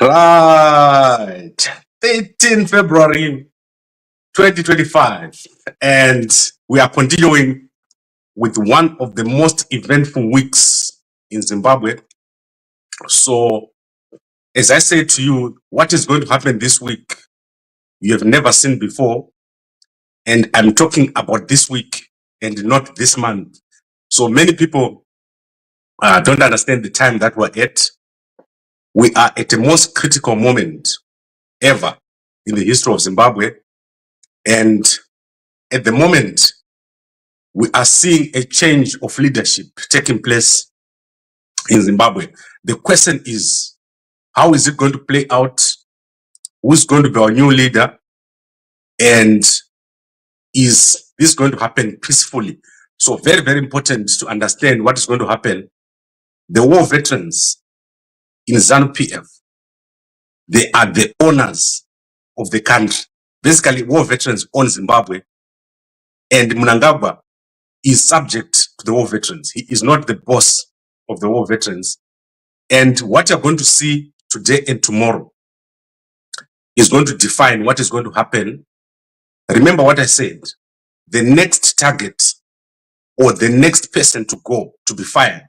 Right. 18 February 2025. And we are continuing with one of the most eventful weeks in Zimbabwe. So, as I said to you, what is going to happen this week, you have never seen before. And I'm talking about this week and not this month. So many people don't understand the time that we're at. We are at the most critical moment ever in the history of Zimbabwe. And at the moment, we are seeing a change of leadership taking place in Zimbabwe. The question is, how is it going to play out? Who's going to be our new leader? And is this going to happen peacefully? So very, very important to understand what is going to happen. The war veterans in ZANU-PF, they are the owners of the country. Basically, war veterans own Zimbabwe, and Mnangagwa is subject to the war veterans. He is not the boss of the war veterans. And what you're going to see today and tomorrow is going to define what is going to happen. Remember what I said, the next target or the next person to go to be fired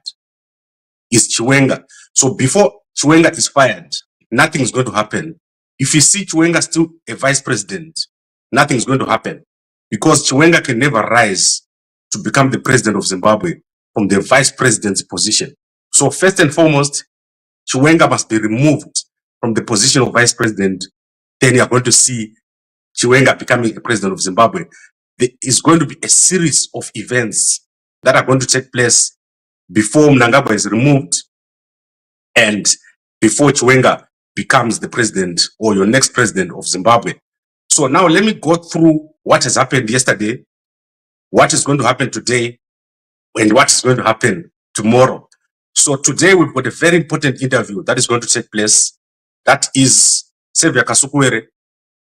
is Chiwenga. So before Chiwenga is fired, nothing is going to happen. If you see Chiwenga still a vice president, nothing is going to happen, because Chiwenga can never rise to become the president of Zimbabwe from the vice president's position. So first and foremost, Chiwenga must be removed from the position of vice president. Then you are going to see Chiwenga becoming the president of Zimbabwe. There is going to be a series of events that are going to take place before Mnangagwa is removed and before Chiwenga becomes the president or your next president of Zimbabwe. So now let me go through what has happened yesterday, what is going to happen today, and what is going to happen tomorrow. So today we've got a very important interview that is going to take place. That is Saviour Kasukuwere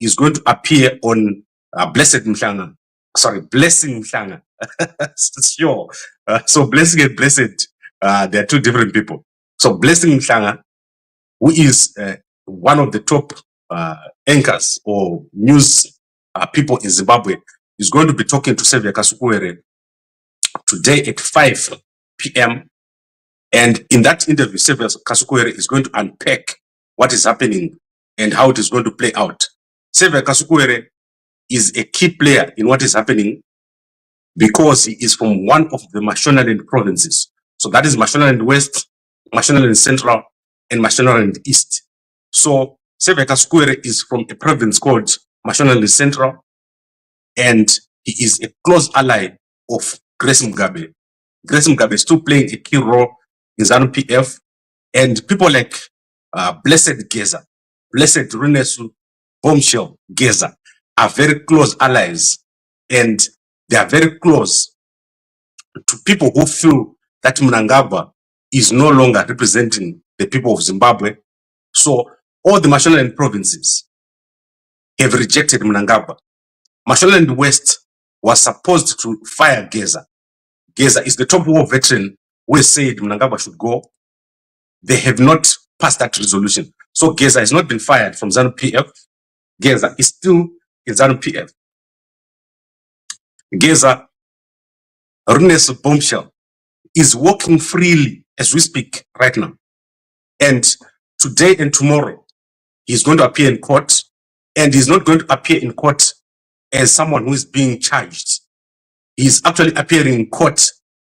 is going to appear on Blessing Mhlanga. Sure. So Blessing and Blessed, they are two different people. So Blessing Mhlanga, who is one of the top anchors or news people in Zimbabwe, is going to be talking to Saviour Kasukuwere today at 5 p.m. And in that interview, Saviour Kasukuwere is going to unpack what is happening and how it is going to play out. Saviour Kasukuwere is a key player in what is happening because he is from one of the Mashonaland provinces. So that is Mashonaland West, Mashonaland Central, and Mashonaland East. So Saviour Kasukuwere is from a province called Mashonaland Central, and he is a close ally of Grace Mugabe. Grace Mugabe is still playing a key role in ZANU-PF, and people like Blessed Geza, Blessed Runesu, Bombshell Geza are very close allies, and they are very close to people who feel that Mnangagwa is no longer representing the people of Zimbabwe. So all the Mashonaland provinces have rejected Mnangagwa. Mashonaland West was supposed to fire Geza. Geza is the top war veteran who said Mnangagwa should go. They have not passed that resolution. So Geza has not been fired from ZANU-PF. Geza is still in ZANU-PF. Geza, Runes Bombshell, is walking freely as we speak right now. And today and tomorrow, he's going to appear in court, and he's not going to appear in court as someone who is being charged. He's actually appearing in court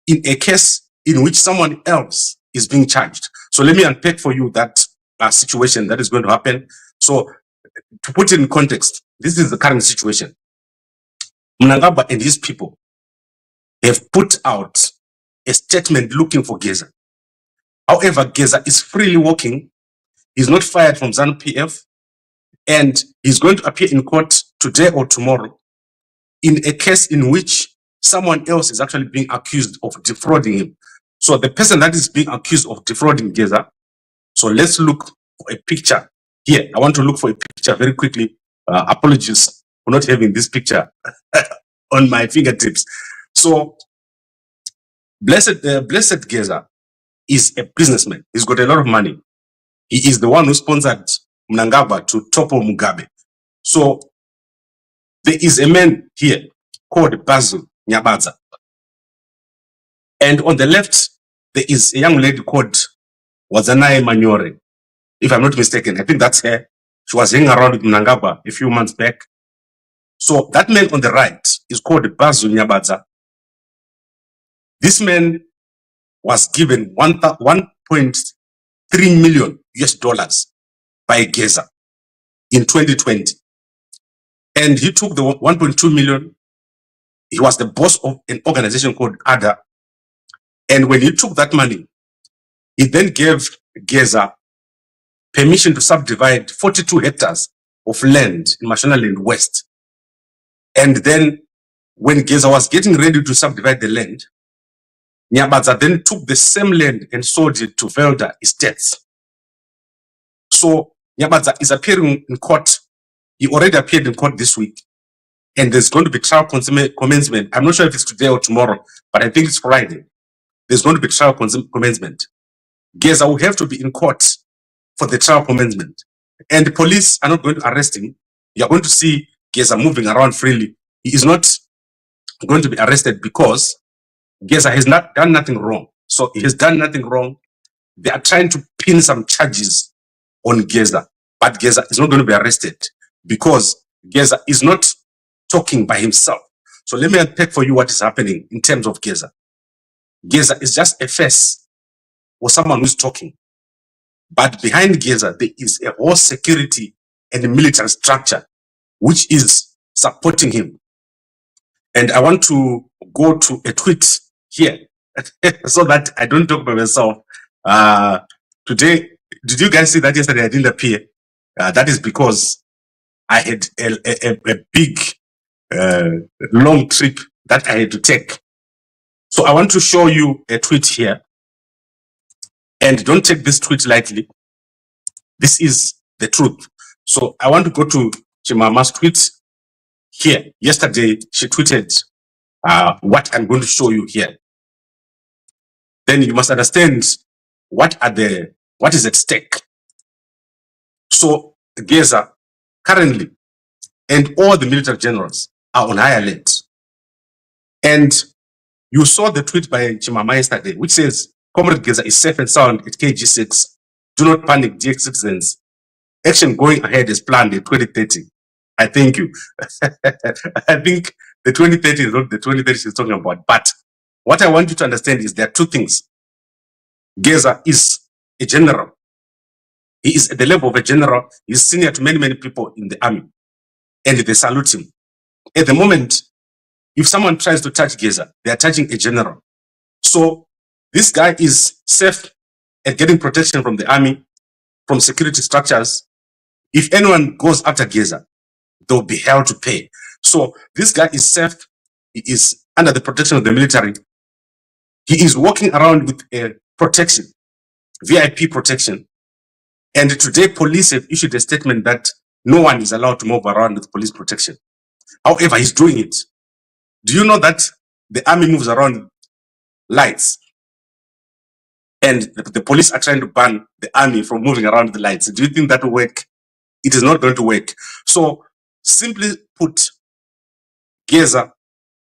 in a case in which someone else is being charged. So let me unpack for you that situation that is going to happen. So to put it in context, this is the current situation. Mnangagwa and his people have put out a statement looking for Geza. However, Geza is freely walking. He's not fired from ZANU-PF, and he's going to appear in court today or tomorrow in a case in which someone else is actually being accused of defrauding him. So the person that is being accused of defrauding Geza, so let's look for a picture here. I want to look for a picture very quickly. Apologies for not having this picture on my fingertips. So Blessed Geza is a businessman. He's got a lot of money. He is the one who sponsored Mnangagwa to topple Mugabe. So there is a man here called Basil Nyabadza. And on the left, there is a young lady called Wazanae Manyore. If I'm not mistaken, I think that's her. She was hanging around with Mnangagwa a few months back. So that man on the right is called Basil Nyabadza. This man was given 1.3 million US dollars by Geza in 2020. And he took the 1.2 million. He was the boss of an organization called Arda. And when he took that money, he then gave Geza permission to subdivide 42 hectares of land in Mashonaland West. And then when Geza was getting ready to subdivide the land, Nyabadza then took the same land and sold it to Velda Estates. So Nyabadza is appearing in court. He already appeared in court this week. And there's going to be trial commencement. I'm not sure if it's today or tomorrow, but I think it's Friday. There's going to be trial commencement. Geza will have to be in court for the trial commencement. And the police are not going to arrest him. You're going to see Geza moving around freely. He is not going to be arrested because Geza has not done nothing wrong. So he has done nothing wrong. They are trying to pin some charges on Geza, but Geza is not going to be arrested because Geza is not talking by himself. So let me unpack for you what is happening in terms of Geza. Geza is just a face or someone who's talking. But behind Geza, there is a whole security and military structure which is supporting him. And I want to go to a tweet here so that I don't talk by myself. Today, did you guys see that yesterday I didn't appear? That is because I had a big, long trip that I had to take. So I want to show you a tweet here. And don't take this tweet lightly. This is the truth. So I want to go to Chimama's tweet here. Yesterday, she tweeted what I'm going to show you here. Then you must understand what is at stake. So Geza currently and all the military generals are on high alert. And you saw the tweet by Chimama yesterday, which says, Comrade Geza is safe and sound at KG6. Do not panic, dear citizens. Action going ahead is planned in 2030. I thank you. I think the 2030 is not the 2030 she's talking about. But what I want you to understand is there are two things. Geza is a general. He is at the level of a general. He's senior to many, many people in the army. And they salute him. At the moment, if someone tries to touch Geza, they are touching a general. So this guy is safe at getting protection from the army, from security structures. If anyone goes after Geza, they'll be held to pay. So this guy is safe. He is under the protection of the military. He is walking around with a protection, VIP protection. And today, police have issued a statement that no one is allowed to move around with police protection. However, he's doing it. Do you know that the army moves around lights? And the police are trying to ban the army from moving around the lights. Do you think that will work? It is not going to work. So, simply put, Geza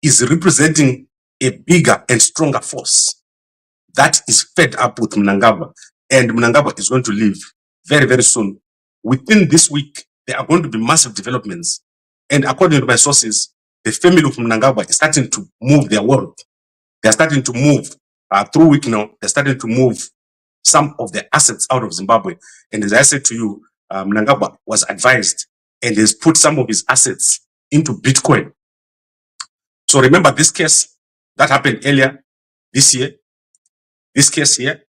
is representing a bigger and stronger force that is fed up with Mnangagwa. And Mnangagwa is going to leave very, very soon. Within this week, there are going to be massive developments. And according to my sources, the family of Mnangagwa is starting to move their world. They're starting to move through Wicknell. They're starting to move some of their assets out of Zimbabwe. And as I said to you, Mnangagwa was advised and has put some of his assets into Bitcoin. So remember this case that happened earlier this year, this case here.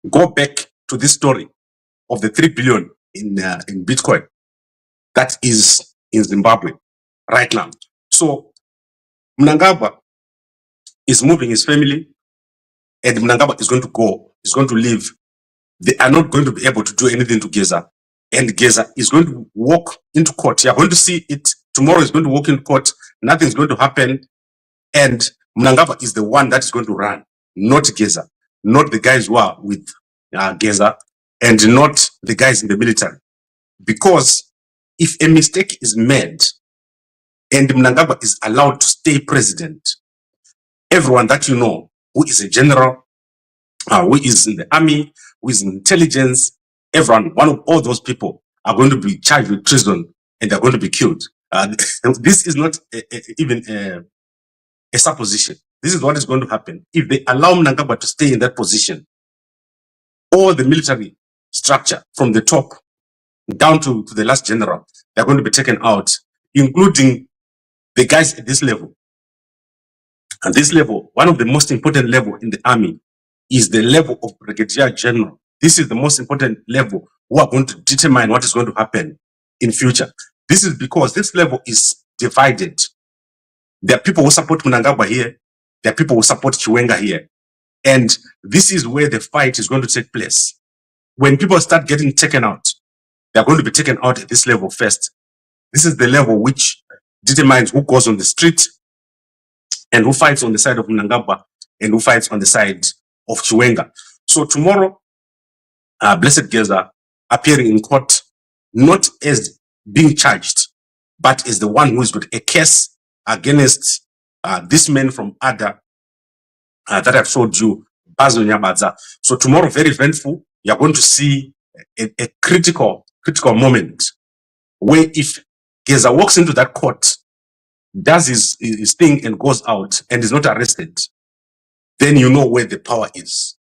Go back to this story of the 3 billion in Bitcoin that is in Zimbabwe right now. So Mnangagwa is moving his family, and Mnangagwa is going to go, is going to leave. They are not going to be able to do anything to Geza. And Geza is going to walk into court. You are going to see it. Tomorrow is going to walk into court. Nothing's going to happen. And Mnangagwa is the one that is going to run, not Geza, not the guys who are with Geza, and not the guys in the military. Because if a mistake is made and Mnangagwa is allowed to stay president, everyone that you know who is a general, who is in the army, who is in intelligence, everyone, one of all those people are going to be charged with treason and they're going to be killed. This is not even a supposition. This is what is going to happen. If they allow Mnangagwa to stay in that position, all the military structure from the top down to the last general, they're going to be taken out, including the guys at this level. And this level, one of the most important level in the army, is the level of brigadier general. This is the most important level who are going to determine what is going to happen in future. This is because this level is divided. There are people who support Mnangagwa here. There are people who support Chiwenga here. And this is where the fight is going to take place. When people start getting taken out, they are going to be taken out at this level first. This is the level which determines who goes on the street and who fights on the side of Mnangagwa and who fights on the side of Chiwenga. So tomorrow, Blessed Geza appearing in court, not as being charged, but as the one who is with a case against this man from Arda that I've showed you, Basil Nyabadza. So tomorrow, very eventful. You're going to see a critical moment where if Geza walks into that court, does his thing and goes out and is not arrested, then you know where the power is.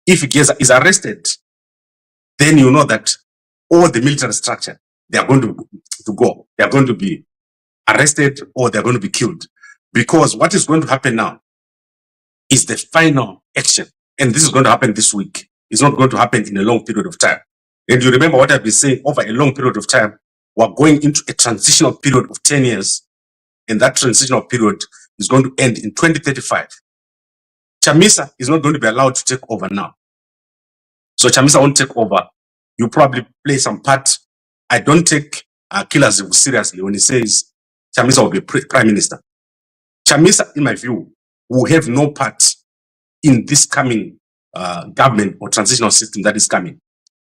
If Geza is arrested, then you know that all the military structure, they are going to go. They are going to be arrested or they're going to be killed. Because what is going to happen now is the final action. And this is going to happen this week. It's not going to happen in a long period of time. And you remember what I've been saying, over a long period of time, we're going into a transitional period of 10 years. And that transitional period is going to end in 2035. Chamisa is not going to be allowed to take over now. So Chamisa won't take over. You probably play some part. I don't take Killers seriously when he says Chamisa will be prime minister. Chamisa, in my view, will have no part in this coming government or transitional system that is coming.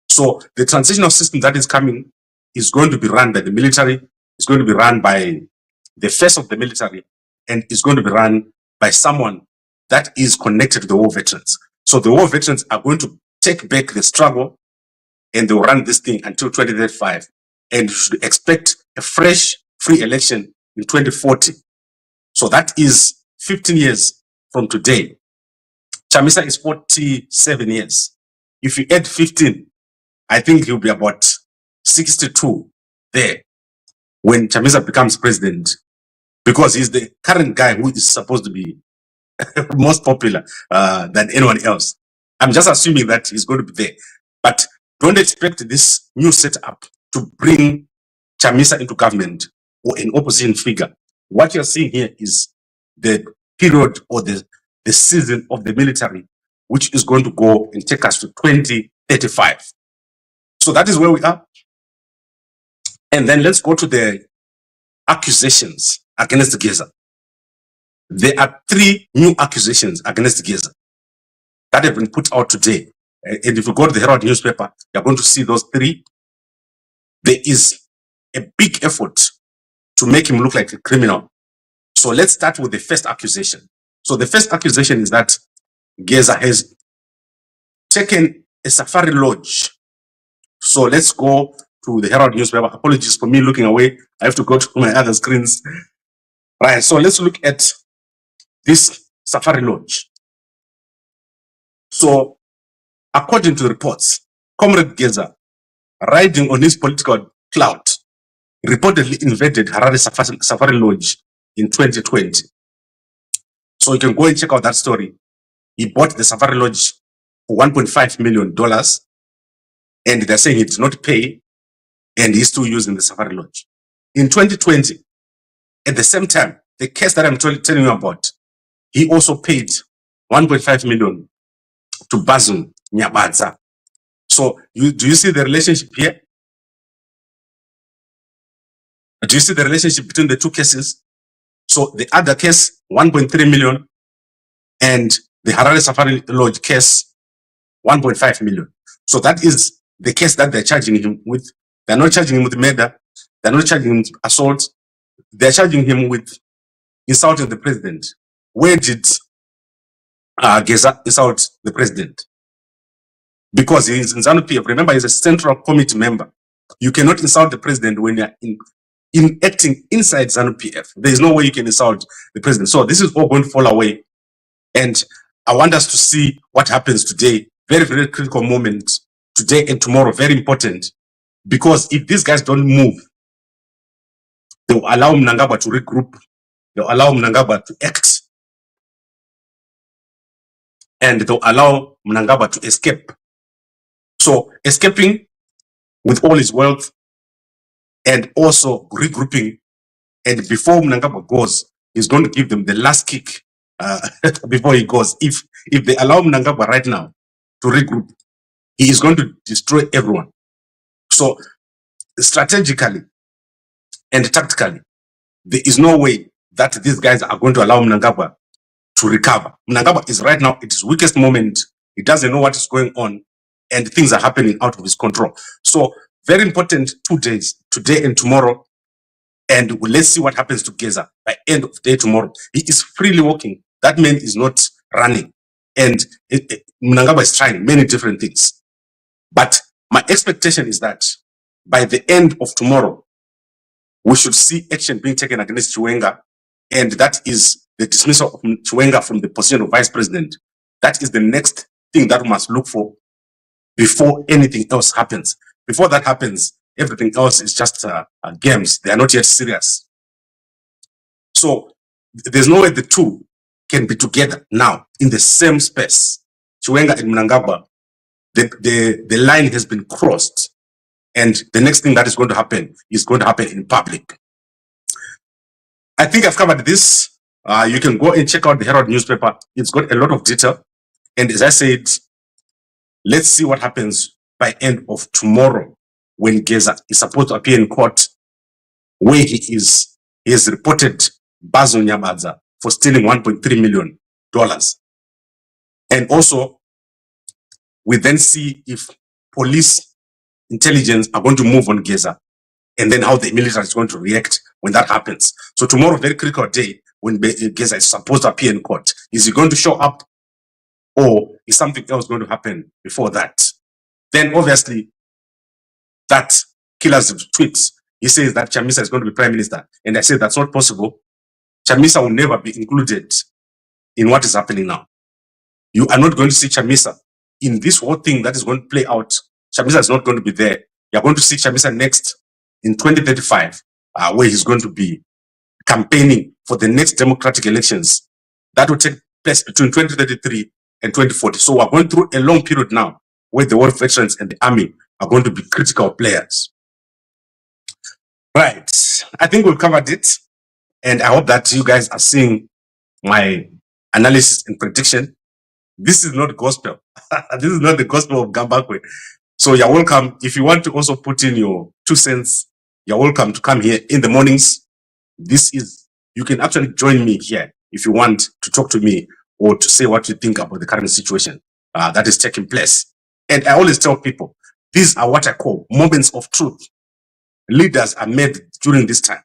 So the transitional system that is coming is going to be run by the military, it's going to be run by the face of the military, and it's going to be run by someone that is connected to the war veterans. So the war veterans are going to take back the struggle and they'll run this thing until 2035. And you should expect a fresh, free election in 2040. So that is 15 years from today. Chamisa is 47 years. If you add 15, I think he'll be about 62 there when Chamisa becomes president, because he's the current guy who is supposed to be most popular than anyone else. I'm just assuming that he's going to be there. But don't expect this new setup to bring Chamisa into government or an opposition figure. What you're seeing here is the period or the season of the military, which is going to go and take us to 2035. So that is where we are. And then let's go to the accusations against Geza. There are 3 new accusations against Geza that have been put out today. And if you go to the Herald newspaper, you're going to see those 3. There is a big effort to make him look like a criminal. So let's start with the first accusation. So the first accusation is that Geza has taken a safari lodge. So let's go to the Herald newspaper. Apologies for me looking away. I have to go to my other screens. Right, so let's look at this safari lodge. So according to reports, Comrade Geza, riding on his political clout, reportedly invaded Harare Safari Lodge in 2020. So you can go and check out that story. He bought the Safari Lodge for $1.5 million, and they're saying he did not pay, and he's still using the Safari Lodge. In 2020, at the same time, the case that I'm telling you about, he also paid $1.5 million to Basil Nyabadza. So do you see the relationship here? Do you see the relationship between the 2 cases? So the other case, 1.3 million, and the Harare Safari Lodge case, 1.5 million. So that is the case that they're charging him with. They're not charging him with murder. They're not charging him with assault. They're charging him with insulting the president. Where did Geza insult the president? Because he's in ZANU-PF. Remember, he's a central committee member. You cannot insult the president when you're in acting inside ZANU-PF. There is no way you can insult the president. So this is all going to fall away. And I want us to see what happens today. Very, very critical moment today and tomorrow. Very important. Because if these guys don't move, they will allow Mnangagwa to regroup. They'll allow Mnangagwa to act. And they'll allow Mnangagwa to escape. So escaping with all his wealth and also regrouping. And before Mnangagwa goes, he's going to give them the last kick before he goes. If they allow Mnangagwa right now to regroup, he is going to destroy everyone. So strategically and tactically, there is no way that these guys are going to allow Mnangagwa to recover. Mnangagwa is right now at his weakest moment. He doesn't know what is going on and things are happening out of his control. So very important 2 days, today and tomorrow. And let's see what happens to Geza by end of day tomorrow. He is freely walking. That man is not running. And Mnangagwa is trying many different things. But my expectation is that by the end of tomorrow, we should see action being taken against Chiwenga. And that is the dismissal of Chiwenga from the position of vice president. That is the next thing that we must look for before anything else happens. Before that happens, everything else is just games. They are not yet serious. So there's no way the two can be together now in the same space. Chiwenga and Mnangagwa, the line has been crossed. And the next thing that is going to happen in public. I think I've covered this. You can go and check out the Herald newspaper. It's got a lot of detail. And as I said, let's see what happens by end of tomorrow when Geza is supposed to appear in court, where he has reported Basil Nyabadza for stealing $1.3 million. And also, we then see if police intelligence are going to move on Geza, and then how the military is going to react when that happens. So tomorrow, very critical day when Geza is supposed to appear in court. Is he going to show up, or is something else going to happen before that? Then obviously, that killer's tweets. He says that Chamisa is going to be prime minister, and I say that's not possible. Chamisa will never be included in what is happening now. You are not going to see Chamisa in this whole thing that is going to play out. Chamisa is not going to be there. You're going to see Chamisa next in 2035, where he's going to be campaigning for the next democratic elections. That will take place between 2033 and 2040. So we're going through a long period now where the war veterans and the army are going to be critical players. Right. I think we've covered it. And I hope that you guys are seeing my analysis and prediction. This is not gospel. This is not the gospel of Gambakwe. So you're welcome. If you want to also put in your 2 cents, you're welcome to come here in the mornings. You can actually join me here if you want to talk to me or to say what you think about the current situation that is taking place. And I always tell people, these are what I call moments of truth. Leaders are made during this time.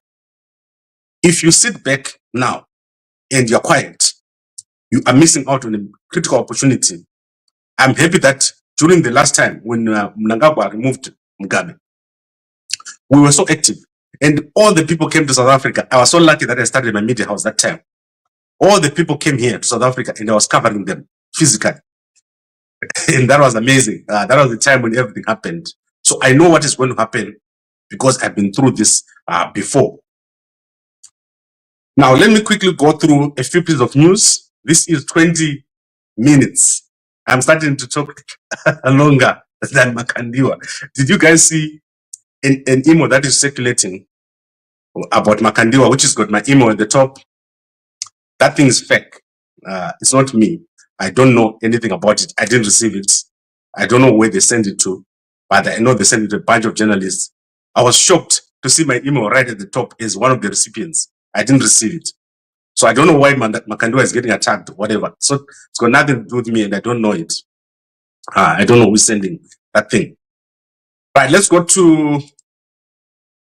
If you sit back now and you're quiet, you are missing out on a critical opportunity. I'm happy that during the last time when Mnangagwa removed Mugabe, we were so active. And all the people came to South Africa. I was so lucky that I started my media house that time. All the people came here to South Africa and I was covering them physically. And that was amazing. That was the time when everything happened. So I know what is going to happen because I've been through this before. Now, let me quickly go through a few pieces of news. This is 20 minutes. I'm starting to talk longer than Makandiwa. Did you guys see an email that is circulating about Makandiwa, which has got my email at the top? That thing is fake. It's not me. I don't know anything about it. I didn't receive it. I don't know where they sent it to, but I know they sent it to a bunch of journalists. I was shocked to see my email right at the top as one of the recipients. I didn't receive it. So I don't know why Makandiwa is getting attacked or whatever. So it's got nothing to do with me and I don't know it. I don't know who's sending that thing. Right, let's go to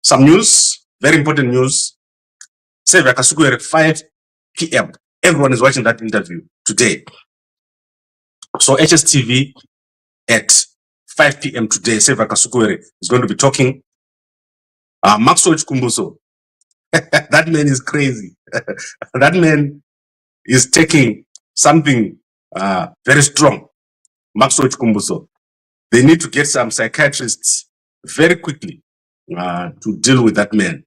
some news, very important news. Saviour Kasukuwere at 5 p.m. Everyone is watching that interview today. So HSTV at 5 p.m. today, Saviour Kasukuwere is going to be talking. Maxwell Kumbuso, that man is crazy. That man is taking something very strong. Maxwell Kumbuso. They need to get some psychiatrists very quickly to deal with that man.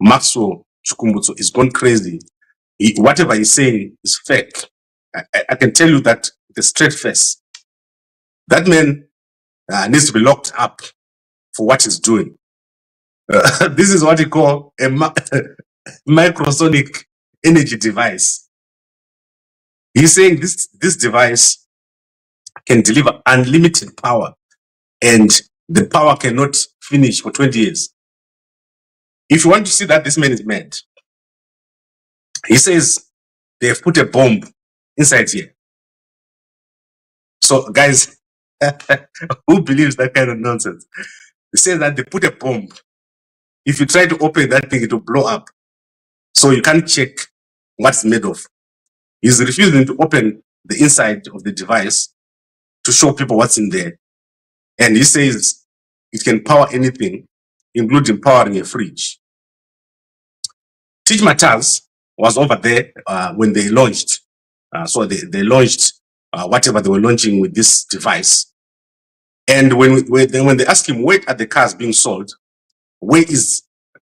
Maxwell Chukumbutso is gone crazy. Whatever he's saying is fake. I can tell you that with a straight face. That man needs to be locked up for what he's doing. This is what he call a microsonic energy device. He's saying this device can deliver unlimited power, and the power cannot finish for 20 years. If you want to see that this man is mad, he says they have put a bomb inside here. So guys, who believes that kind of nonsense? He says that they put a bomb. If you try to open that thing, it will blow up. So you can't check what's made of. He's refusing to open the inside of the device to show people what's in there. And he says it can power anything, including powering a fridge. Teach Matters was over there when they launched. So they launched whatever they were launching with this device. And when they ask him, where are the cars being sold? Where is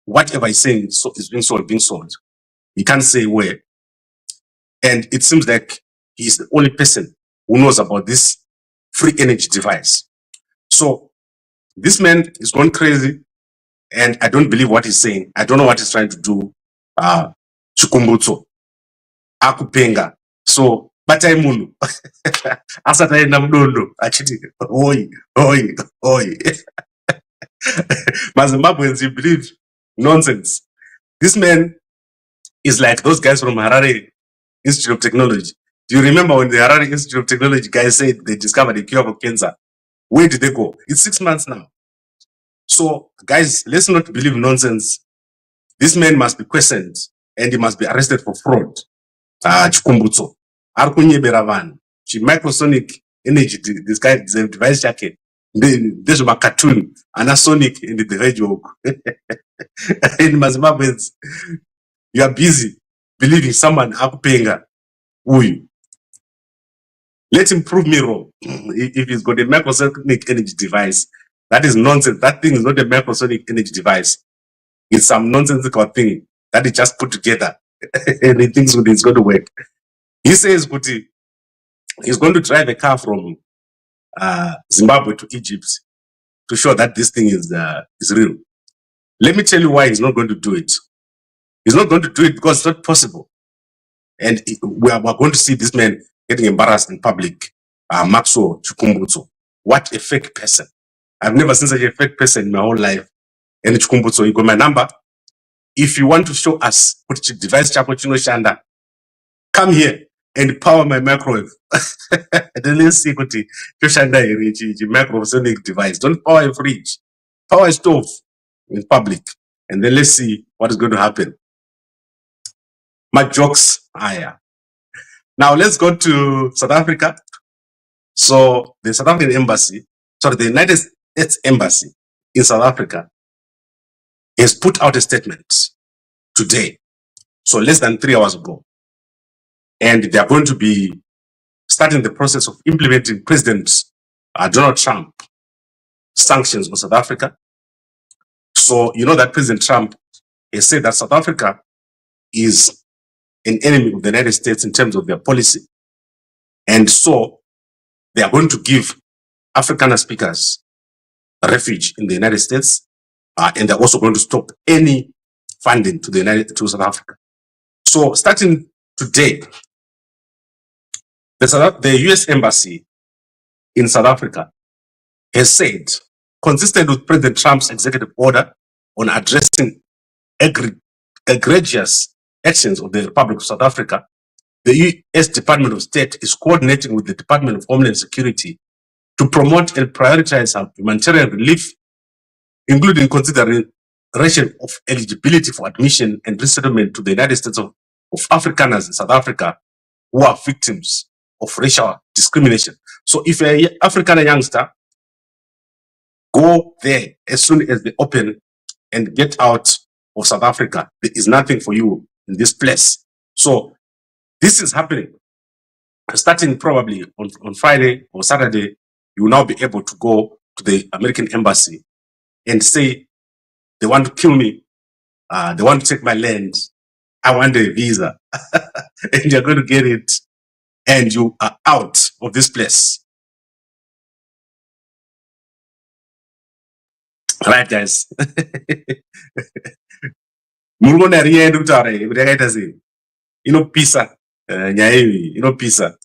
whatever he's saying is being sold? He can't say where. And it seems like he's the only person who knows about this free energy device. So this man is going crazy, and I don't believe what he's saying. I don't know what he's trying to do. Chukumbutso, akupenga. So, batai munu. Asata ina mdondo. Achiti, oi. Zimbabweans, you believe nonsense. This man is like those guys from Harare Institute of Technology. Do you remember when the Harare Institute of Technology guys said they discovered a cure for cancer? Where did they go? It's 6 months now. So, guys, let's not believe nonsense. This man must be questioned and he must be arrested for fraud. Chukumbutso. Arkunyebera vanhu. Microsonic energy, this guy is a device jacket. There's a cartoon, and a Sonic in the joke. In Zimbabweans, you are busy believing someone akupenga. Uyu. Let him prove me wrong. If he's got a microsonic energy device, that is nonsense. That thing is not a microsonic energy device. It's some nonsensical thing that he just put together and he thinks it's going to work. He says he's going to drive a car from Zimbabwe to Egypt to show that this thing is real. Let me tell you why he's not going to do it. He's not going to do it because it's not possible. And we're going to see this man getting embarrassed in public. Maxwell Chukumbutso. What a fake person. I've never seen such a fake person in my whole life. And Chukumbutso, you got my number. If you want to show us what device chako chinoshanda, come here and power my microwave. Then let's see what choshanda microsonic device. Don't power a fridge. Power a stove in public. And then let's see what is going to happen. My jokes are here. Now let's go to South Africa. So the South African embassy, the United States Embassy in South Africa has put out a statement today. So less than 3 hours ago. And they are going to be starting the process of implementing President Donald Trump sanctions on South Africa. So you know that President Trump has said that South Africa is an enemy of the United States in terms of their policy. And so they are going to give Afrikaner speakers refuge in the United States. And they're also going to stop any funding to South Africa. So starting today, the US Embassy in South Africa has said, consistent with President Trump's executive order on addressing egregious actions of the Republic of South Africa, the US Department of State is coordinating with the Department of Homeland Security to promote and prioritize humanitarian relief, including consideration of eligibility for admission and resettlement to the United States of Afrikaners in South Africa who are victims of racial discrimination. So if you're an African youngster, go there as soon as they open and get out of South Africa. There is nothing for you in this place. So this is happening. Starting probably on Friday or Saturday, you will now be able to go to the American embassy and say, they want to kill me. They want to take my land. I want a visa. And you're going to get it. And you are out of this place. Right, guys? Inopisa. Inopisa.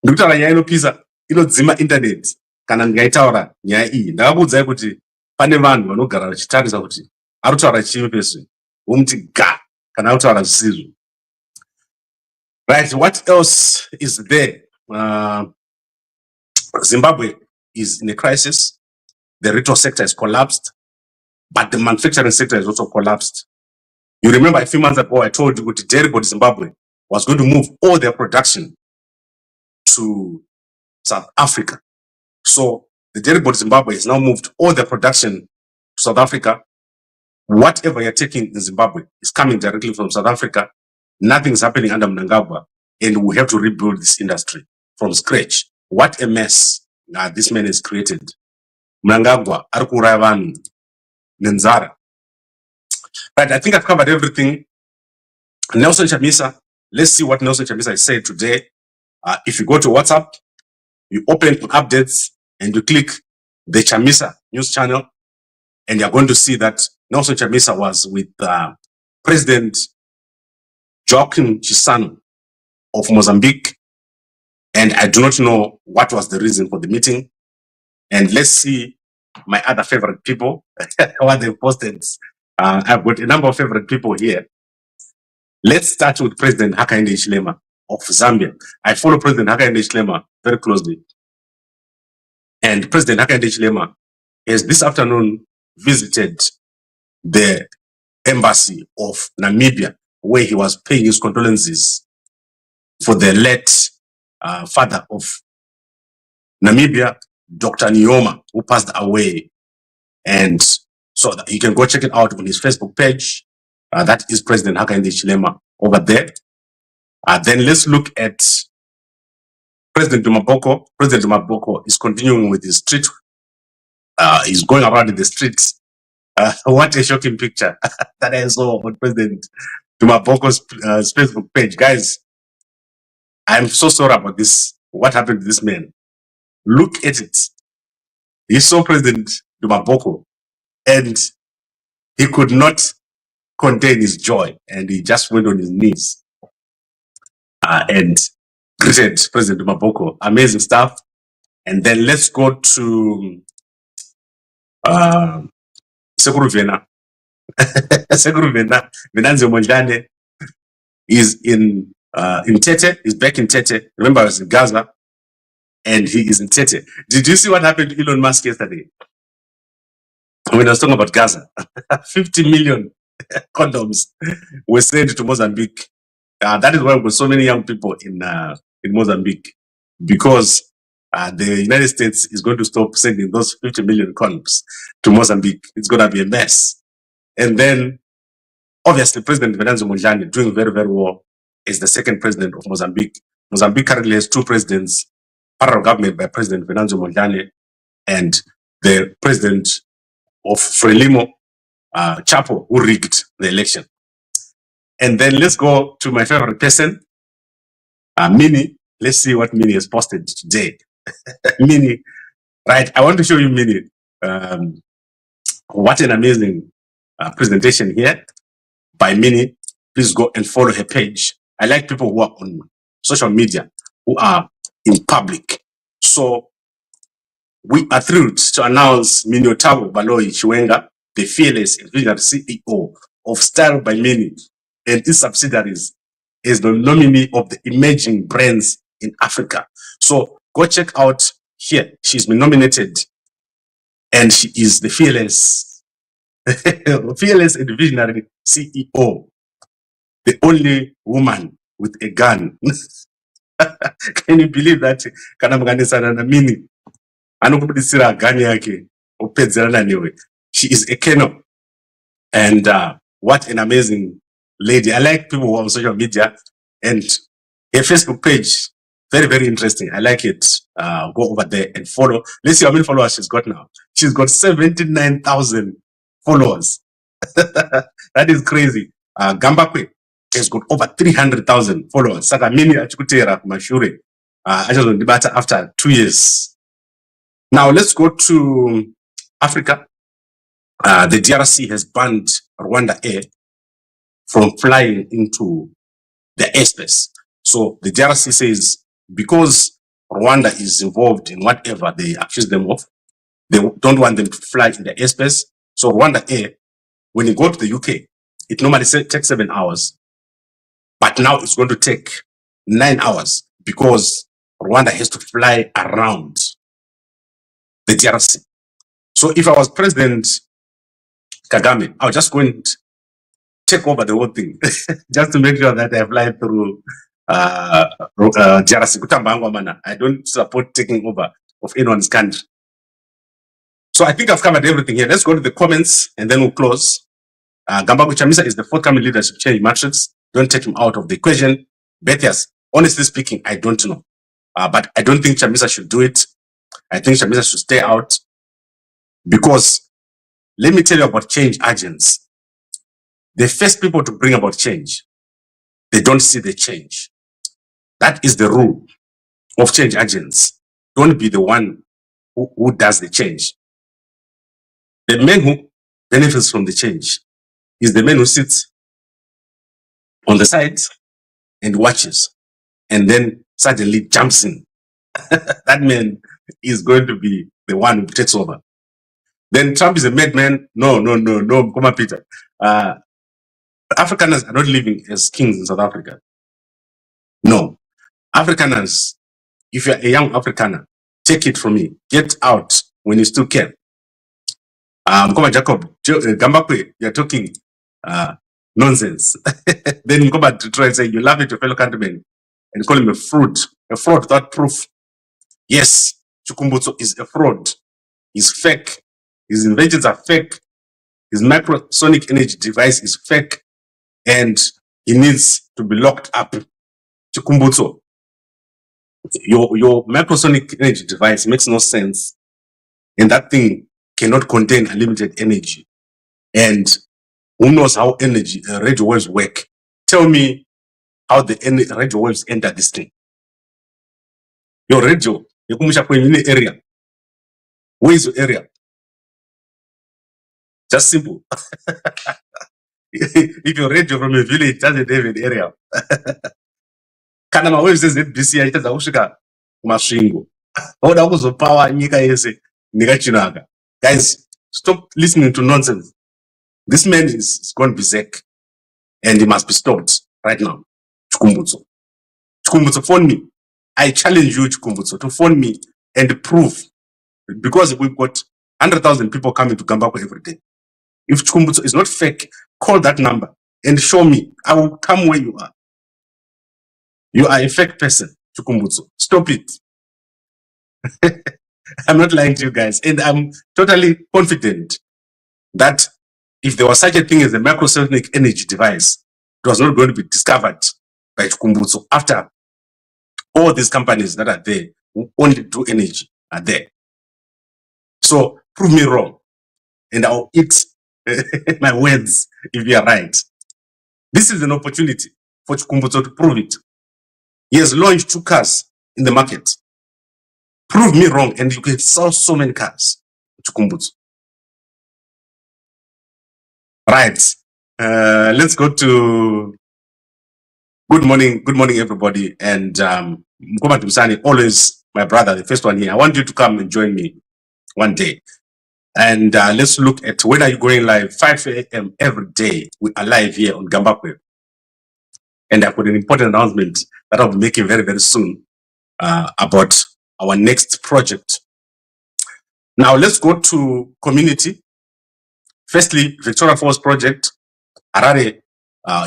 Ndikutaura nyaya inopisa inodzima internet kana ndikaitaura nyaya iyi. Ndakakuudzai kuti pane vanhu vanogara vachitarisa kuti ari kutaura chivi peswe womuti ga kana ari kutaura zvisizvo. Right, what else is there? Zimbabwe is in a crisis. The retail sector has collapsed, but the manufacturing sector has also collapsed. You remember a few months ago, I told you that Deribot Zimbabwe was going to move all their production to South Africa. So the Deribot Zimbabwe has now moved all their production to South Africa. Whatever you're taking in Zimbabwe is coming directly from South Africa. Nothing's happening under Mnangagwa, and we have to rebuild this industry from scratch. What a mess this man has created. Mnangagwa, Arkuraivan, Nenzara. Right, I think I've covered everything. Nelson Chamisa, let's see what Nelson Chamisa has said today. If you go to WhatsApp, you open updates and you click the Chamisa news channel, and you're going to see that Nelson Chamisa was with President Joaquim Chissano of Mozambique, and I do not know what was the reason for the meeting. And let's see my other favorite people, what they posted. I've got a number of favorite people here. Let's start with President Hakainde Hichilema of Zambia. I follow President Hakainde Hichilema very closely. And President Hakainde Hichilema has this afternoon visited the embassy of Namibia, where he was paying his condolences for the late father of Namibia, Dr. Nyoma, who passed away. And so you can go check it out on his Facebook page. That is President Hakainde Hichilema over there. Then let's look at President Dumaboko. President Dumaboko is continuing with his street. He's going around in the streets. What a shocking picture that I saw on President Dumaboko's Facebook page. Guys, I'm so sorry about this. What happened to this man? Look at it. He saw President Dumaboko and he could not contain his joy, and he just went on his knees and greeted President Dumaboko. Amazing stuff. And then let's go to Sekuru Vena. Sekuru Vena, Venanzio Mondlane is in Tete. He's back in Tete. Remember, I was in Gaza, and he is in Tete. Did you see what happened to Elon Musk yesterday? When I was talking about Gaza, 50 million condoms were sent to Mozambique. That is why we've got so many young people in Mozambique, because the United States is going to stop sending those 50 million condoms to Mozambique. It's going to be a mess. And then, obviously, President Venanzio Mondlane doing very, very well is the second president of Mozambique. Mozambique currently has two presidents, federal government by President Venanzio Mondlane and the president of Frelimo, Chapo, who rigged the election. And then let's go to my favorite person, Mini. Let's see what Mini has posted today. Mini, right? I want to show you Mini. What an amazing presentation here by Mini. Please go and follow her page. I like people who are on social media, who are in public. So we are thrilled to announce Mini Otabo Baloyi Chiwenga, the fearless and visionary CEO of Style by Mini and its subsidiaries, is the nominee of the Emerging Brands in Africa. So go check out here. She's been nominated and she is the fearless, fearless and visionary CEO, the only woman with a gun. Can you believe that? Kana mganisana na mini anokubudisira gun yake opedzerana newe. She is a colonel, and what an amazing lady. I like people who are on social media, and her Facebook page, very, very interesting. I like it. Go over there and follow. Let's see how many followers she's got now. She's got 79,000 followers. That is crazy. Gambakwe has got over 300,000 followers. Saka mini achikutera kumashure. Achazondibata after 2 years. Now let's go to Africa. The DRC has banned Rwanda Air from flying into the airspace. So the DRC says because Rwanda is involved in whatever they accuse them of, they don't want them to fly in the airspace. So Rwanda Air, when you go to the UK, it normally takes 7 hours, but now it's going to take 9 hours because Rwanda has to fly around the DRC. So if I was President Kagame, I would just go and take over the whole thing just to make sure that I fly through DRC. I don't support taking over of anyone's country. So I think I've covered everything here. Let's go to the comments and then we'll close. Gambagwe Chamisa is the forthcoming leadership change matrix. Don't take him out of the equation. Bethias, honestly speaking, I don't know. But I don't think Chamisa should do it. I think Chamisa should stay out because let me tell you about change agents. The first people to bring about change, they don't see the change. That is the rule of change agents. Don't be the one who does the change. The man who benefits from the change is the man who sits on the side and watches and then suddenly jumps in. That man is going to be the one who takes over. Then Trump is a madman. No, come on, Peter. Afrikaners are not living as kings in South Africa. No. Afrikaners, if you're a young Afrikaner, take it from me. Get out when you still can. Come on, Jacob. Gambakwe, you're talking nonsense. Then you come back to try and say you love it, your fellow countrymen, and call him a fraud without proof. Yes, Chukumbutso is a fraud. He's fake. His inventions are fake. His microsonic energy device is fake. And he needs to be locked up. Chukumbutso, your microsonic energy device makes no sense. And that thing cannot contain unlimited energy. And who knows how radio waves work? Tell me how the radio waves enter this thing. Your radio, you come in the area. Where is your area? Just simple. If your radio from a village doesn't have an area. Kana ma waves says BC aitaza kushika mashingo. Oda kuzo power nyika yese nikachinaga. Guys, stop listening to nonsense. This man is going to be sick and he must be stopped right now. Chukumbutso. Chukumbutso, phone me. I challenge you, Chukumbutso, to phone me and prove, because we've got 100,000 people coming to Gambakwe every day. If Chukumbutso is not fake, call that number and show me. I will come where you are. You are a fake person, Chukumbutso. Stop it. I'm not lying to you guys. And I'm totally confident that if there was such a thing as a microsonic energy device, it was not going to be discovered by Chukumbutso after all these companies that are there who only do energy are there. So prove me wrong and I'll eat my words if you are right. This is an opportunity for Chukumbutso to prove it. He has launched 2 cars in the market. Prove me wrong and you can sell so many cars, Chukumbutso. Right. Let's go to good morning everybody. And Mkoma Tumsani, always my brother, the first one here. I want you to come and join me one day. And let's look at when are you going live? 5 a.m. every day. We are live here on Gambakwe. And I've got an important announcement that I'll be making very, very soon. about our next project. Now let's go to community. Firstly, Victoria Falls project, Harare,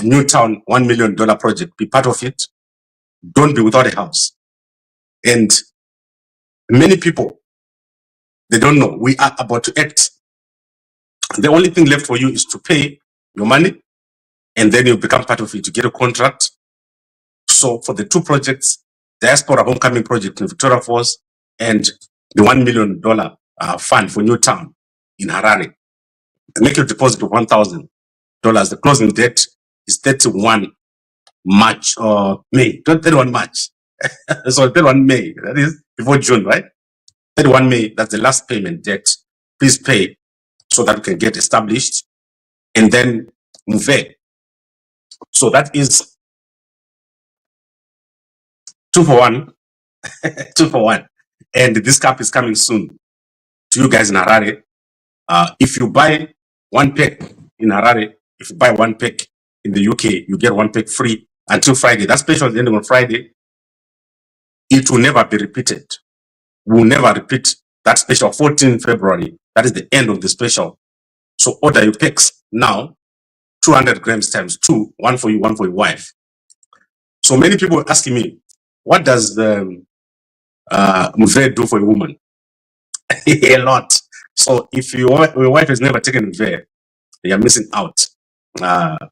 Newtown, $1 million project. Be part of it. Don't be without a house. And many people, they don't know. We are about to act. The only thing left for you is to pay your money, and then you become part of it. You get a contract. So for the two projects, Diaspora Homecoming Project in Victoria Falls and the $1 million fund for Newtown in Harare, make your deposit of $1,000. The closing date is 31 March or May, 31 March. So 31 May, that is before June, right? 31 May, that's the last payment date. Please pay so that we can get established and then move. So that is 2 for 1. 2 for 1. And this cap is coming soon to you guys in Harare. If you buy one pack in Harare, if you buy one pack in the UK, you get one pack free until Friday. That special is ending on Friday. It will never be repeated. We will never repeat that special. 14 February. That is the end of the special. So order your packs now. 200 grams times 2, one for you, one for your wife. So many people are asking me, what does the Mve do for a woman? A lot. So if your wife has never taken Mve, you are missing out. That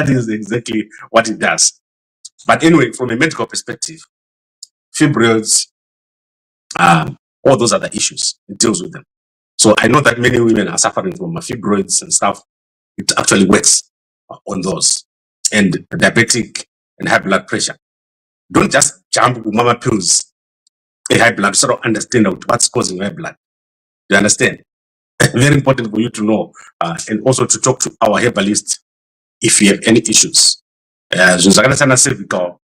is exactly what it does. But anyway, from a medical perspective, fibroids, all those other issues, it deals with them. So I know that many women are suffering from fibroids and stuff. It actually works on those. And diabetic and high blood pressure. Don't just jump with mama pills. A high blood, sort of understand what's causing high blood. You understand? Very important for you to know, and also to talk to our herbalist if you have any issues. Cervical,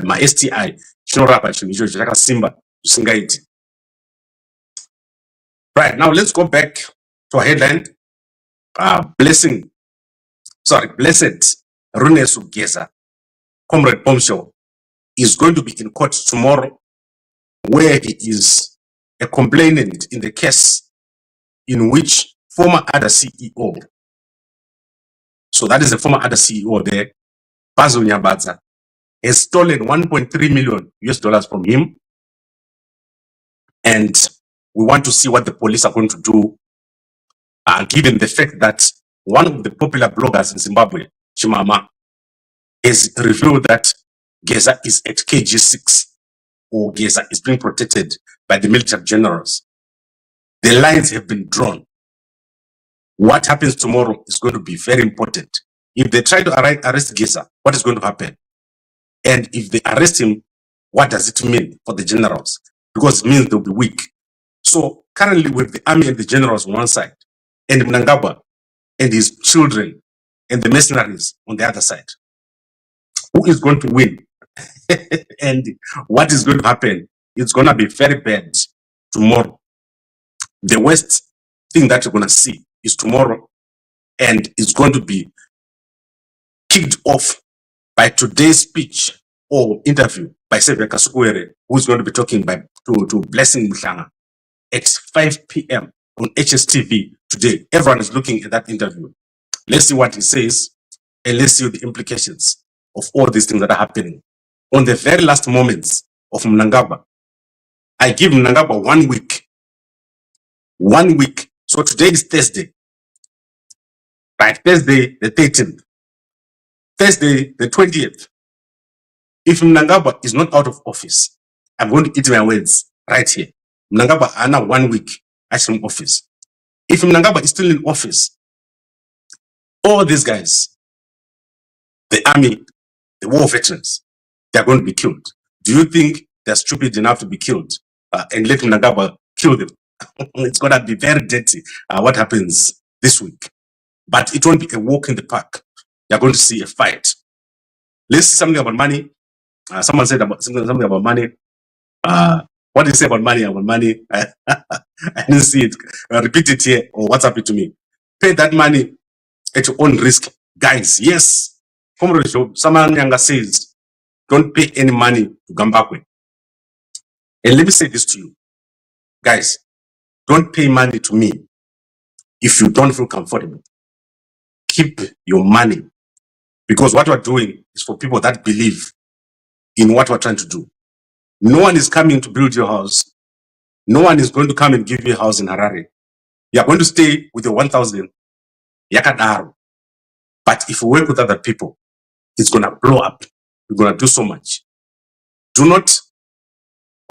my STI, Simba, right, now let's go back to our headline. Blessed Geza, Comrade Bombshell, is going to be in court tomorrow, where he is a complainant in the case in which former Arda CEO, so that is the former Arda CEO there, Basil Nyabadza, has stolen $1.3 million from him. And we want to see what the police are going to do, given the fact that one of the popular bloggers in Zimbabwe, Chimama, has revealed that Geza is at KG6, or Geza is being protected by the military generals. The lines have been drawn. What happens tomorrow is going to be very important. If they try to arrest Geza, what is going to happen? And if they arrest him, what does it mean for the generals? Because it means they'll be weak. So currently with the army and the generals on one side, and Mnangagwa and his children and the mercenaries on the other side, who is going to win? And what is going to happen? It's going to be very bad tomorrow. The worst thing that you're going to see is tomorrow, and it's going to be kicked off by today's speech or interview by Saviour Kasukuwere, who's going to be talking to Blessing Mhlanga at 5 p.m. on HSTV today. Everyone is looking at that interview. Let's see what he says, and let's see the implications of all these things that are happening. On the very last moments of Mnangagwa, I give Mnangagwa 1 week. 1 week. So today is Thursday. Right, Thursday the 13th. Thursday the 20th. If Mnangagwa is not out of office, I'm going to eat my words right here. Mnangagwa ana 1 week actually in office. If Mnangagwa is still in office, all these guys, the army, the war veterans, they are going to be killed. Do you think they're stupid enough to be killed and let Mnangagwa kill them? It's going to be very dirty what happens this week. But it won't be a walk in the park. You're going to see a fight. Let's see something about money. Someone said something about money. What do you say about money? About money? I didn't see it. Repeat it here or WhatsApp it to me. Pay that money at your own risk. Guys, yes, Comrade Saman Nyanga says, don't pay any money to Zimbabwe. And let me say this to you, guys, don't pay money to me if you don't feel comfortable. Keep your money, because what we're doing is for people that believe in what we're trying to do. No one is coming to build your house. No one is going to come and give you a house in Harare. You're going to stay with your 1,000 yakadaro. But if you work with other people, it's going to blow up. You're going to do so much. Do not,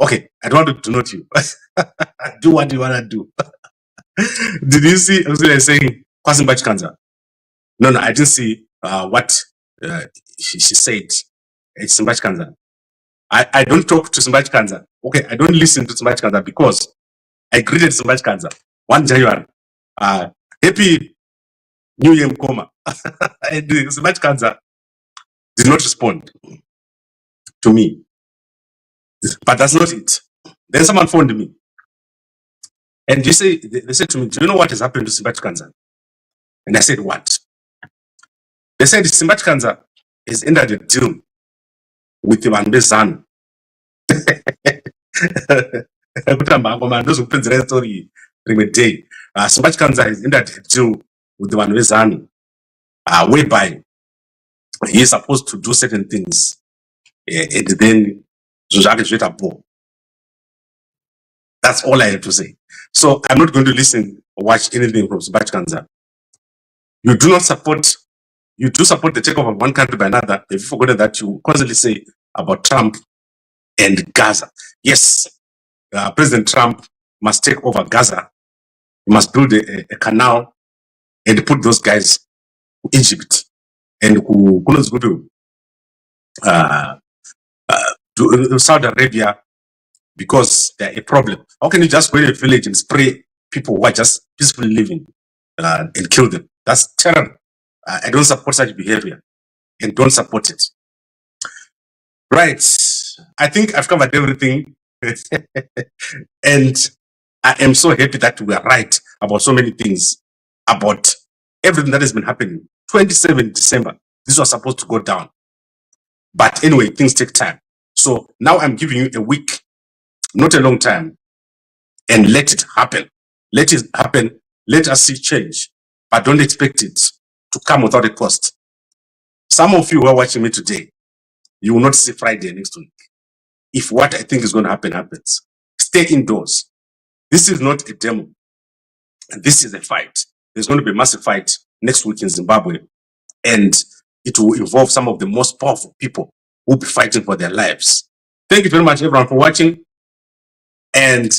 okay, I don't want to do not you. Do what you want to do. Did you see, I was saying, Kwasimbach Kanza? No, I didn't see what she said. It's Simbach Kanza. I don't talk to Simbach Kanza. Okay, I don't listen to Simbach Kanza because I greeted Simbach Kanza 1 January. Happy New Year, Mkoma. And Simbach Kanza did not respond to me. But that's not it. Then someone phoned me. And they said to me, do you know what has happened to Simbach Kanza? And I said, what? They said Simbach Kanza has entered a deal with the ZANU. Simbach Kanza has entered a deal with the ZANU, whereby he is supposed to do certain things, and then that's all I have to say. So I'm not going to listen or watch anything from Simbach Kanza. You do not support, you do support the takeover of one country by another. If you forgot that, you constantly say about Trump and Gaza. Yes, President Trump must take over Gaza. He must build a canal and put those guys to Egypt and to Saudi Arabia, because they're a problem. How can you just go to a village and spray people who are just peacefully living and kill them? That's terrible. I don't support such behavior and don't support it. Right. I think I've covered everything. And I am so happy that we are right about so many things, about everything that has been happening. 27 December, this was supposed to go down. But anyway, things take time. So now I'm giving you a week, not a long time, and let it happen. Let it happen. Let us see change, but don't expect it to come without a cost. Some of you who are watching me today, you will not see Friday next week. If what I think is going to happen happens, stay indoors. This is not a demo. This is a fight. There's going to be a massive fight next week in Zimbabwe, and it will involve some of the most powerful people who will be fighting for their lives. Thank you very much, everyone, for watching. And